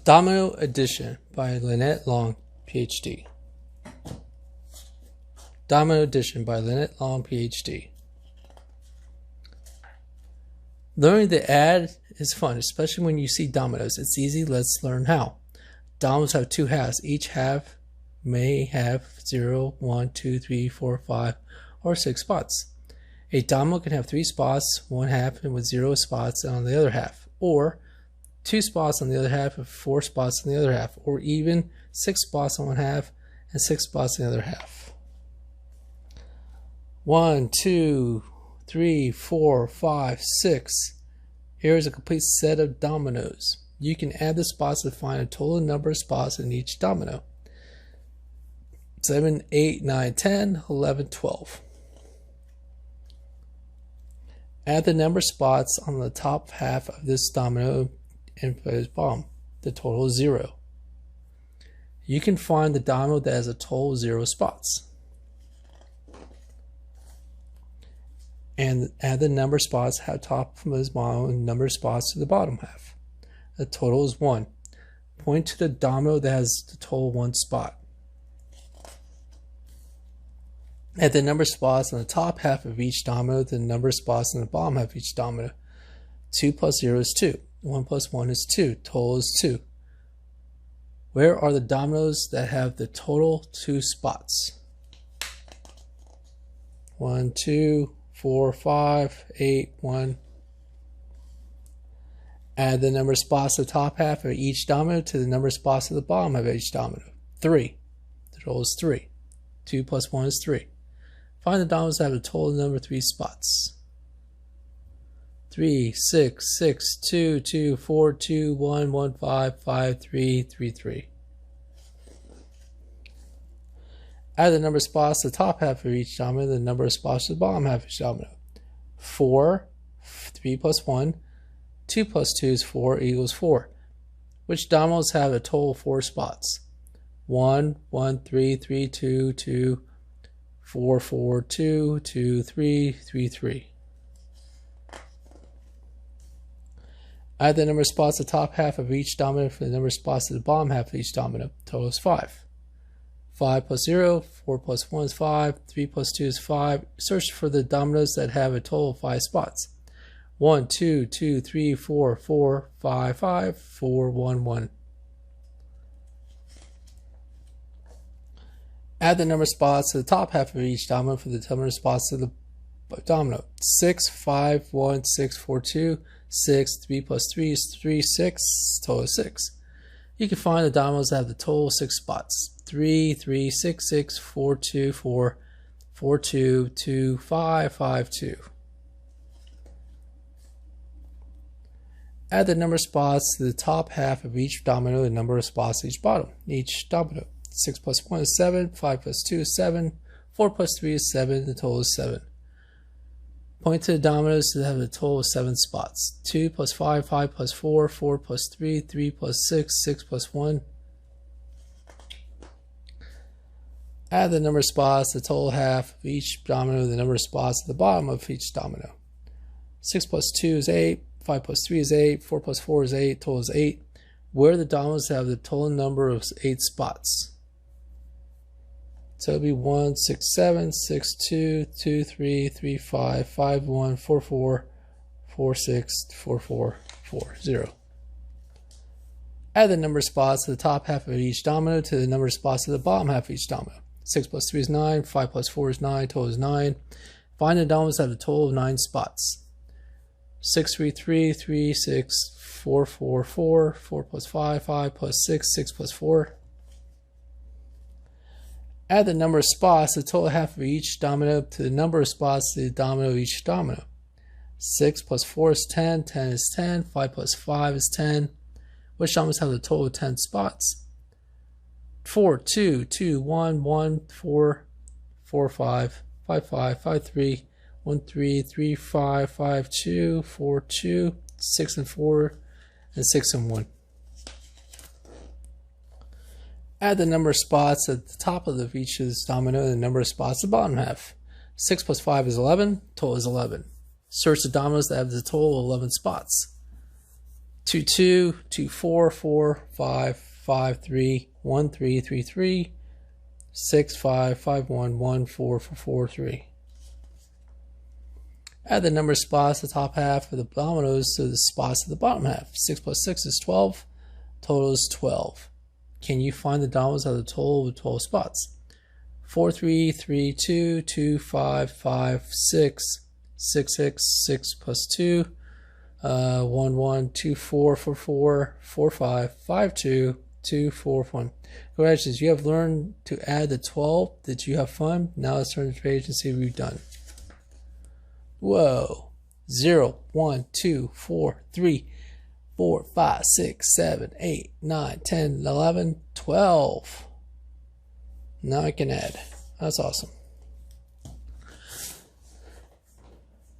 Domino Addition by Lynette Long, PhD. Domino Addition by Lynette Long, PhD. Learning to add is fun, especially when you see dominoes. It's easy, let's learn how. Dominoes have two halves. Each half may have 0, 1, 2, 3, 4, 5, or 6 spots. A domino can have 3 spots, one half, and with 0 spots on the other half, or 2 spots on the other half and 4 spots on the other half, or even 6 spots on one half and 6 spots on the other half. 1, 2, 3, 4, 5, 6. Here is a complete set of dominoes. You can add the spots to find a total number of spots in each domino. 7, 8, 9, 10, 11, 12. Add the number of spots on the top half of this domino and put its bottom. The total is 0. You can find the domino that has a total of 0 spots. And add the number of spots at top from this bottom and number of spots to the bottom half. The total is 1. Point to the domino that has the total 1 spot. Add the number of spots on the top half of each domino to the number of spots on the bottom half of each domino. 2 plus 0 is 2. 1 plus 1 is 2. Total is 2. Where are the dominoes that have the total 2 spots? 1, 2, 4, 5, 8, 1. Add the number of spots to the top half of each domino to the number of spots to the bottom half of each domino. 3. The total is 3. 2 plus 1 is 3. Find the dominoes that have a total number of 3 spots. 3, 6, 6, 2, 2, 4, 2, 1, 1, 5, 5, 3, 3, 3. Add the number of spots to the top half of each domino to the number of spots to the bottom half of each domino. 4, 3 plus 1, 2 plus 2 is 4 equals 4. Which dominoes have a total of 4 spots? 1, 1, 3, 3, 2, 2, 4, 4, 2, 2, 3, 3, 3. Add the number of spots to the top half of each domino for the number of spots to the bottom half of each domino. Total is 5. 5 plus 0, 4 plus 1 is 5, 3 plus 2 is 5. Search for the dominoes that have a total of 5 spots. 1, 2, 2, 3, 4, 4, 5, 5, 4, 1, 1. Add the number of spots to the top half of each domino for the number of spots to the domino. 6, 5, 1, 6, 4, 2, 6, 3 plus 3 is 3, 6, total is 6. You can find the dominoes that have the total 6 spots. 3, 3, 6, 6, 4, 2, 4, 4, 2, 2, 5, 5, 2. Add the number of spots to the top half of each domino and the number of spots to each domino. 6 plus 1 is 7, 5 plus 2 is 7, 4 plus 3 is 7, the total is 7. Point to the dominoes that have a total of 7 spots. 2 plus 5, 5 plus 4, 4 plus 3, 3 plus 6, 6 plus 1. Add the number of spots to the total half of each domino, the number of spots at the bottom of each domino. 6 plus 2 is 8, 5 plus 3 is 8, 4 plus 4 is 8, total is 8. Where the dominoes have the total number of 8 spots? So it'll be 1, 6, 7, 6, 2, 2, 3, 3, 5, 5, 1, 4, 4, 4, 6, 4, 4, 4, 0. Add the number of spots to the top half of each domino to the number of spots to the bottom half of each domino. 6 plus 3 is 9, 5 plus 4 is 9, total is 9. Find the dominoes that have a total of 9 spots. 6, 3, 3, 3, 6, 4, 4, 4, 4 plus 5, 5 plus 6, 6 plus 4. Add the number of spots to the total half of each domino to the number of spots to the domino of each domino. 6 plus 4 is 10, 10 is 10, 5 plus 5 is 10. Which dominoes have a total of 10 spots? 4, 2, 2, 1, 1, 4, 4, 5, 5, 5, 5, 3, 1, 3, 3, 5, 5, 2, 4, 2, 6 and 4, and 6 and 1. Add the number of spots at the top of each of this domino and the number of spots at the bottom half. 6 plus 5 is 11, total is 11. Search the dominoes that have the total of 11 spots. 2, 2, 2, 4, 4, 5, 5, 3, 1, 3, 3, 3, 6, 5, 5, 1, 1, 4, 4, 4, 3. Add the number of spots at the top half of the dominoes to the spots at the bottom half. 6 plus 6 is 12. Total is 12. Can you find the dominoes out of the total of 12 spots? 4, 3, 3, 2, 2, 5, 5, 6, 6, 6, 6 plus 2, 1, 1, 2, 4, 4, 4, 4, 5, 5, 2, 2, 4, 1. Congratulations, you have learned to add the 12. Did you have fun? Now let's turn the page and see what we've done. Whoa. 0, 1, 2, 4, 3, 4, 5, 6, 7, 8, 9, 10, 11, 12. Now I can add. That's awesome.